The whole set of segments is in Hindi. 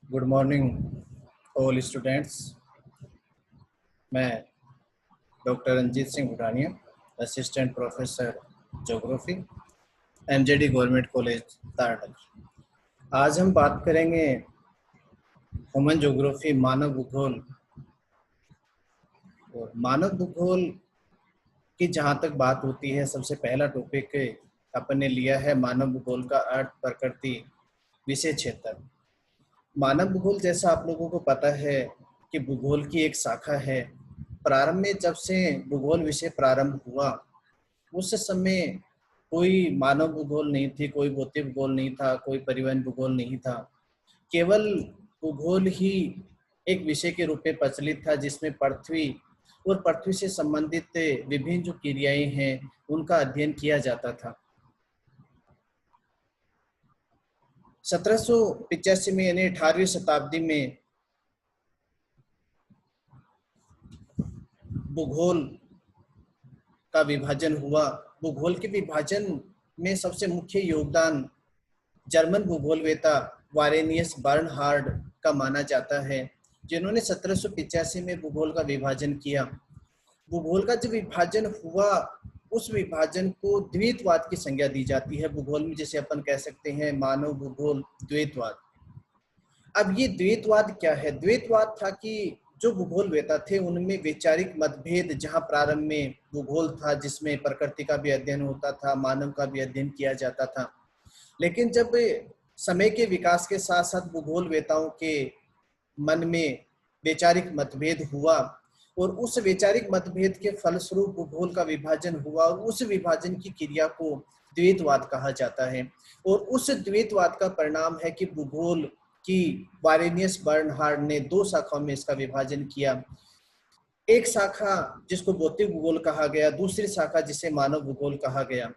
Good morning all students. मैं doctor Ranjit Singh Bhutania, assistant professor geography, MJD government college Taranagar. आज हम बात करेंगे ह्यूमन ज्योग्राफी, मानव भूगोल। और मानव भूगोल की जहाँ तक बात होती है, सबसे पहला टॉपिक अपन ने लिया है मानव भूगोल का अर्थ, प्रकृति, विषय क्षेत्र। मानव भूगोल, जैसा आप लोगों को पता है कि भूगोल की एक शाखा है। प्रारंभ में जब से भूगोल विषय प्रारंभ हुआ, उस समय कोई मानव भूगोल नहीं थी, कोई भौतिक भूगोल नहीं था, कोई परिवहन भूगोल नहीं था। केवल भूगोल ही एक विषय के रूप में प्रचलित था, जिसमें पृथ्वी और पृथ्वी से संबंधित विभिन्न जो क्रियाएं हैं उनका अध्ययन किया जाता था। 1785 में यानी 18वीं शताब्दी में भूगोल का विभाजन हुआ। भूगोल के विभाजन में सबसे मुख्य योगदान जर्मन भूगोलवेता वारेनियस बर्नहार्ड का माना जाता है, जिन्होंने 1785 में भूगोल का विभाजन किया। भूगोल का जो विभाजन हुआ, उस विभाजन को द्वैतवाद की संज्ञा दी जाती है भूगोल में, जिसे अपन कह सकते हैं मानव भूगोल द्वैतवाद। अब ये द्वैतवाद क्या है? द्वैतवाद था कि जो भूगोलवेता थे उनमें वैचारिक मतभेद, जहां प्रारंभ में भूगोल था जिसमें प्रकृति का भी अध्ययन होता था, मानव का भी अध्ययन किया जाता था, लेकिन जब समय के विकास के साथ साथ भूगोलवेताओं के मन में वैचारिक मतभेद हुआ और उस वैचारिक मतभेद के फलस्वरूप भूगोल का विभाजन हुआ, और उस विभाजन की क्रिया को द्वैतवाद कहा जाता है। और उस द्वैतवाद का परिणाम है कि भूगोल की वारेनियस बर्नहार्ड ने दो शाखाओं में इसका विभाजन किया। एक शाखा जिसको भौतिक भूगोल कहा गया, दूसरी शाखा जिसे मानव भूगोल कहा गया।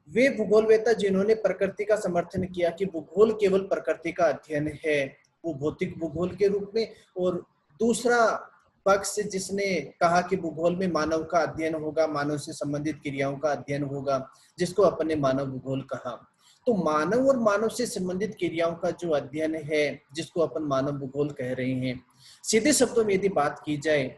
वे भूगोलवेता जिन्होंने प्रकृति का समर्थन किया कि भूगोल केवल प्रकृति का अध्ययन है, वो भौतिक भूगोल के रूप में, और दूसरा पक्ष जिसने कहा कि भूगोल में मानव का अध्ययन होगा, मानव से संबंधित क्रियाओं का अध्ययन होगा, जिसको अपन ने मानव भूगोल कहा। तो मानव और मानव से संबंधित क्रियाओं का जो अध्ययन है, जिसको अपन मानव भूगोल कह रहे हैं, सीधे शब्दों में यदि बात की जाए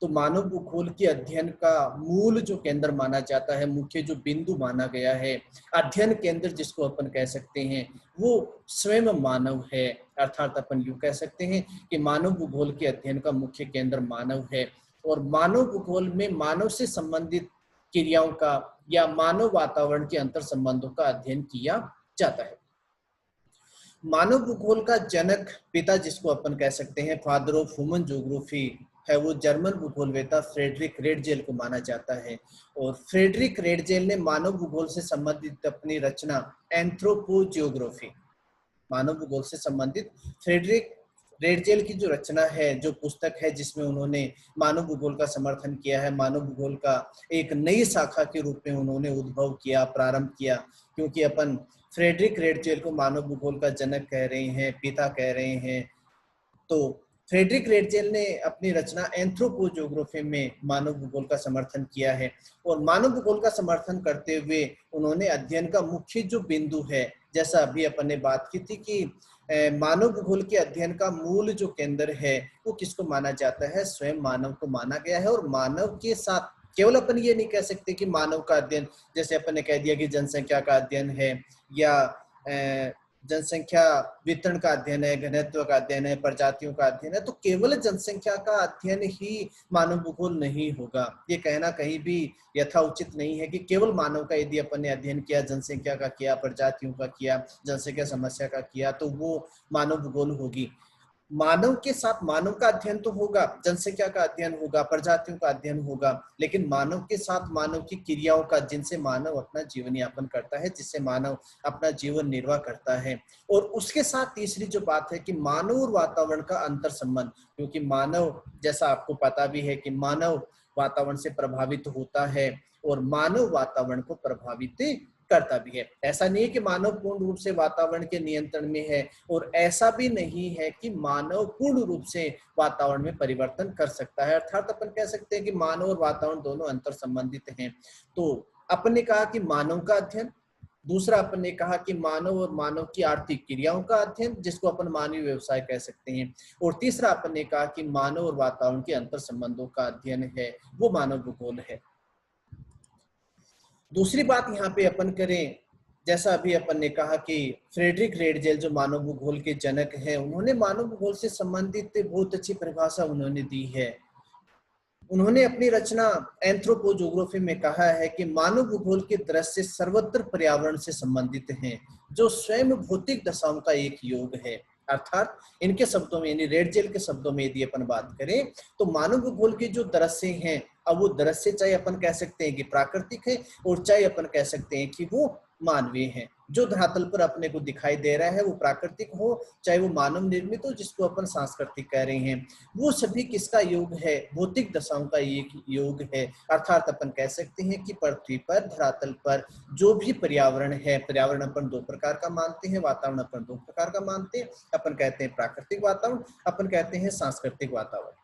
तो मानव भूगोल के अध्ययन का मूल जो केंद्र माना जाता है, मुख्य जो बिंदु माना गया है, अध्ययन केंद्र जिसको अपन कह सकते हैं, वो स्वयं मानव है। अर्थात अपन यूं कह सकते हैं कि मानव भूगोल के अध्ययन का मुख्य केंद्र मानव है, और मानव भूगोल में मानव से संबंधित क्रियाओं का या मानव वातावरण के अंतर संबंधों का अध्ययन किया जाता है। मानव भूगोल का जनक, पिता जिसको अपन कह सकते हैं, फादर ऑफ ह्यूमन ज्योग्राफी है, वो जर्मन भूगोलवेता फ्रेडरिक रेडजेल को माना जाता है। और फ्रेडरिक रेडजेल ने मानव भूगोल से संबंधित अपनी रचना एंथ्रोपोजियोग्राफी, मानव भूगोल से संबंधित फ्रेडरिक रेडजेल की जो रचना है, जो पुस्तक है, जिसमें उन्होंने मानव भूगोल का समर्थन किया है, मानव भूगोल का एक नई शाखा के रूप में उन्होंने उद्भव किया, प्रारंभ किया। क्योंकि अपन फ्रेडरिक रेडजेल को मानव भूगोल का जनक कह रहे हैं, पिता कह रहे हैं, तो फ्रेडरिक रेडजेल ने अपनी रचना एंथ्रोपोजियोग्राफी में मानव भूगोल का समर्थन किया है। और मानव भूगोल का समर्थन करते हुए उन्होंने अध्ययन का मुख्य जो बिंदु है, जैसा अभी अपन ने बात की थी कि मानव भूगोल के अध्ययन का मूल जो केंद्र है वो किसको माना जाता है? स्वयं मानव को माना गया है। और मानव के साथ केवल अपन ये नहीं कह सकते कि मानव का अध्ययन, जैसे अपन ने कह दिया कि जनसंख्या का अध्ययन है, या जनसंख्या वितरण का अध्ययन है, घनत्व का अध्ययन है, प्रजातियों का अध्ययन है, तो केवल जनसंख्या का अध्ययन ही मानव भूगोल नहीं होगा। ये कहना कहीं भी यथा उचित नहीं है कि केवल मानव का यदि अपन ने अध्ययन किया, जनसंख्या का किया, प्रजातियों का किया, जनसंख्या समस्या का किया, तो वो मानव भूगोल होगी। मानव के साथ मानव का अध्ययन तो होगा, जनसंख्या का अध्ययन होगा, प्रजातियों का अध्ययन होगा, लेकिन मानव के साथ मानव की क्रियाओं का, जिनसे मानव अपना जीवन यापन करता है, जिससे मानव अपना जीवन निर्वाह करता है। और उसके साथ तीसरी जो बात है कि मानव और वातावरण का अंतर संबंध, क्योंकि मानव, जैसा आपको पता भी है कि मानव वातावरण से प्रभावित होता है और मानव वातावरण को प्रभावित करता भी है। ऐसा नहीं है कि मानव पूर्ण रूप से वातावरण के नियंत्रण में है, और ऐसा भी नहीं है कि मानव पूर्ण रूप से वातावरण में परिवर्तन कर सकता है। अर्थात अपन कह सकते हैं कि मानव और वातावरण दोनों अंतर संबंधित हैं। तो अपन ने कहा कि मानव का अध्ययन, दूसरा अपन ने कहा कि मानव और मानव की आर्थिक क्रियाओं का अध्ययन, जिसको अपन मानवीय व्यवसाय कह सकते हैं। और तीसरा अपन ने कहा कि मानव और वातावरण के अंतर संबंधों का अध्ययन है, वो मानव भूगोल है। दूसरी बात यहाँ पे अपन करें, जैसा अभी अपन ने कहा कि फ्रेडरिक रेडजेल जो मानव भूगोल के जनक हैं, उन्होंने मानव भूगोल से संबंधित बहुत अच्छी परिभाषा उन्होंने दी है। उन्होंने अपनी रचना एंथ्रोपोजोग्राफी में कहा है कि मानव भूगोल के दृश्य सर्वत्र पर्यावरण से संबंधित हैं, जो स्वयं भौतिक दशाओं का एक योग है। अर्थात इनके शब्दों में, यानी रेडजेल के शब्दों में यदि अपन बात करें तो मानव भूगोल के जो दृश्य हैं, अब वो दृश्य चाहे अपन कह सकते हैं कि प्राकृतिक है और चाहे अपन कह सकते हैं कि वो मानवीय है। जो धरातल पर अपने को दिखाई दे रहा है वो प्राकृतिक हो चाहे वो मानव निर्मित हो, जिसको अपन सांस्कृतिक कह रहे हैं, वो सभी किसका योग है? भौतिक दशाओं का एक योग है। अर्थात अपन कह सकते हैं कि पृथ्वी पर, धरातल पर जो भी पर्यावरण है, पर्यावरण अपन दो प्रकार का मानते हैं, वातावरण अपन दो प्रकार का मानते हैं। अपन कहते हैं प्राकृतिक वातावरण, अपन कहते हैं सांस्कृतिक वातावरण।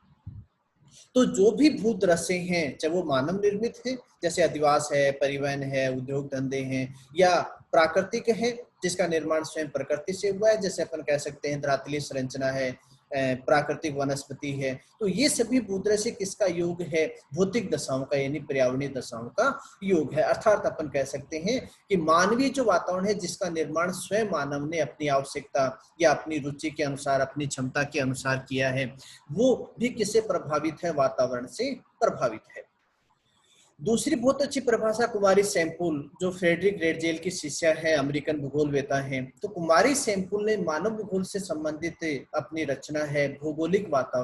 तो जो भी भू दृश्य हैं, चाहे वो मानव निर्मित है जैसे अधिवास है, परिवहन है, उद्योग धंधे हैं, या प्राकृतिक है जिसका निर्माण स्वयं प्रकृति से हुआ है, जैसे अपन कह सकते हैं धरातलीय संरचना है, प्राकृतिक वनस्पति है। तो ये सभी भूदृश्य किसका योग है? भौतिक दशाओं का, यानी पर्यावरणीय दशाओं का योग है। अर्थात अपन कह सकते हैं कि मानवीय जो वातावरण है, जिसका निर्माण स्वयं मानव ने अपनी आवश्यकता या अपनी रुचि के अनुसार, अपनी क्षमता के अनुसार किया है, वो भी किससे प्रभावित है? वातावरण से प्रभावित है। दूसरी बहुत अच्छी परिभाषा कुमारी सैंपुल, जो फ्रेडरिक रेडजेल की शिष्या है, अमेरिकन भूगोलवेता हैं, तो कुमारी सैंपुल ने मानव भूगोल से संबंधित अपनी रचना है भौगोलिक वातावरण।